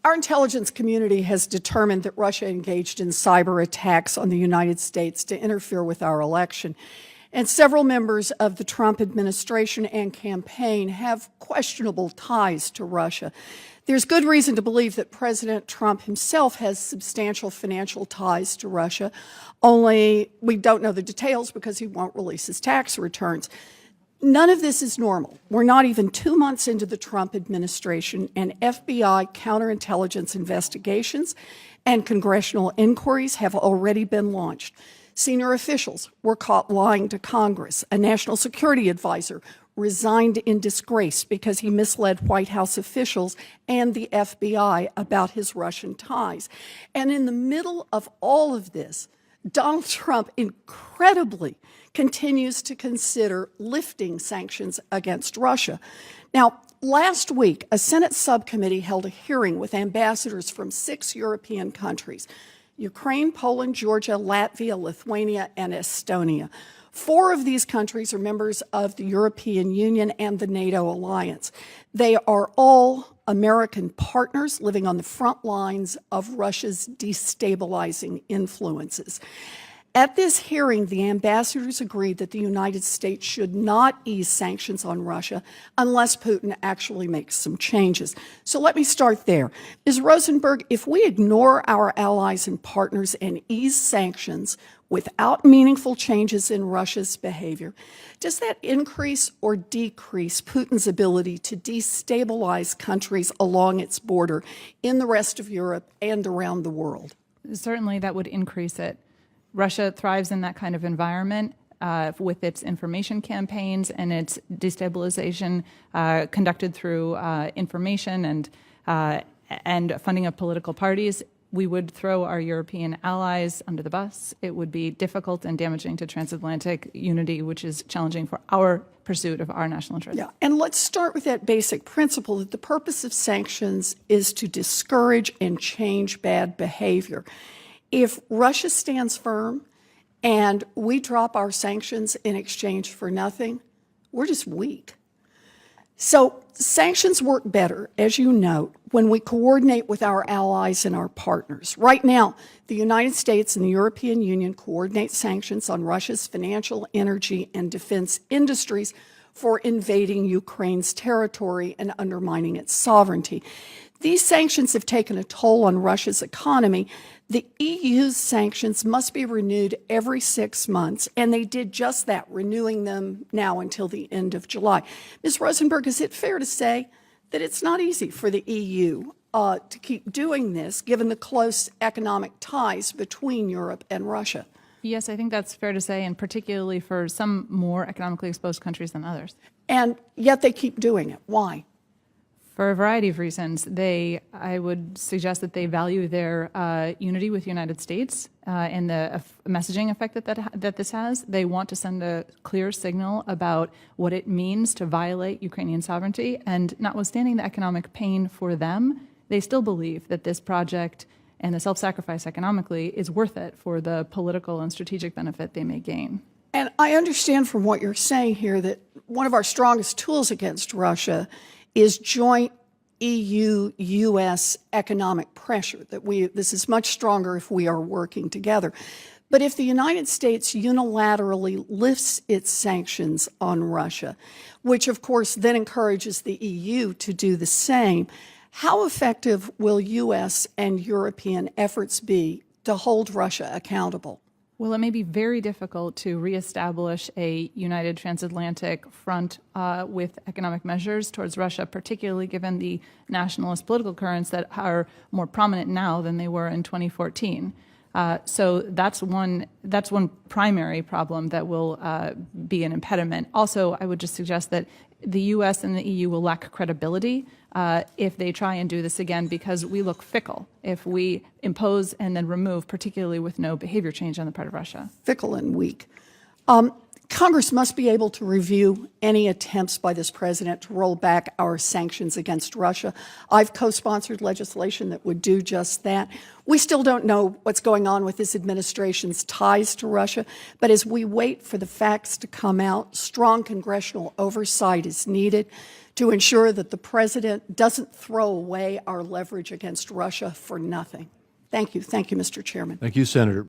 Our intelligence community has determined that Russia engaged in cyber attacks on the United States to interfere with our election. And several members of the Trump administration and campaign have questionable ties to Russia. There's good reason to believe that President Trump himself has substantial financial ties to Russia, only we don't know the details because he won't release his tax returns. None of this is normal. We're not even 2 months into the Trump administration, and FBI counterintelligence investigations and congressional inquiries have already been launched. Senior officials were caught lying to Congress. A national security advisor resigned in disgrace because he misled White House officials and the FBI about his Russian ties. And in the middle of all of this, Donald Trump incredibly continues to consider lifting sanctions against Russia. Now, last week, a Senate subcommittee held a hearing with ambassadors from 6 European countries: Ukraine, Poland, Georgia, Latvia, Lithuania, and Estonia. 4 of these countries are members of the European Union and the NATO alliance. They are all American partners living on the front lines of Russia's destabilizing influences. At this hearing, the ambassadors agreed that the United States should not ease sanctions on Russia unless Putin actually makes some changes. So let me start there. Ms. Rosenberg, if we ignore our allies and partners and ease sanctions without meaningful changes in Russia's behavior, does that increase or decrease Putin's ability to destabilize countries along its border in the rest of Europe and around the world? Certainly that would increase it. Russia thrives in that kind of environment with its information campaigns and its destabilization conducted through information and funding of political parties. We would throw our European allies under the bus. It would be difficult and damaging to transatlantic unity, which is challenging for our pursuit of our national interests. Yeah, and let's start with that basic principle that the purpose of sanctions is to discourage and change bad behavior. If Russia stands firm and we drop our sanctions in exchange for nothing, we're just weak. So sanctions work better, as you note, when we coordinate with our allies and our partners. Right now, the United States and the European Union coordinate sanctions on Russia's financial, energy, and defense industries for invading Ukraine's territory and undermining its sovereignty. These sanctions have taken a toll on Russia's economy. The EU's sanctions must be renewed every 6 months, and they did just that, renewing them now until the end of July. Ms. Rosenberg, is it fair to say that it's not easy for the EU to keep doing this, given the close economic ties between Europe and Russia? Yes, I think that's fair to say, and particularly for some more economically exposed countries than others. And yet they keep doing it. Why? For a variety of reasons. I would suggest that they value their unity with the United States and the messaging effect that this has. They want to send a clear signal about what it means to violate Ukrainian sovereignty. And notwithstanding the economic pain for them, they still believe that this project and the self-sacrifice economically is worth it for the political and strategic benefit they may gain. And I understand from what you're saying here that one of our strongest tools against Russia is joint EU-US economic pressure, that this is much stronger if we are working together. But if the United States unilaterally lifts its sanctions on Russia, which of course then encourages the EU to do the same, how effective will US and European efforts be to hold Russia accountable? Well, it may be very difficult to reestablish a united transatlantic front with economic measures towards Russia, particularly given the nationalist political currents that are more prominent now than they were in 2014. So that's one primary problem that will be an impediment. Also, I would just suggest that the U.S. and the EU will lack credibility if they try and do this again, because we look fickle if we impose and then remove, particularly with no behavior change on the part of Russia. Fickle and weak. Congress must be able to review any attempts by this president to roll back our sanctions against Russia. I've co-sponsored legislation that would do just that. We still don't know what's going on with this administration's ties to Russia, but as we wait for the facts to come out, strong congressional oversight is needed to ensure that the President doesn't throw away our leverage against Russia for nothing. Thank you. Thank you, Mr. Chairman. Thank you, Senator.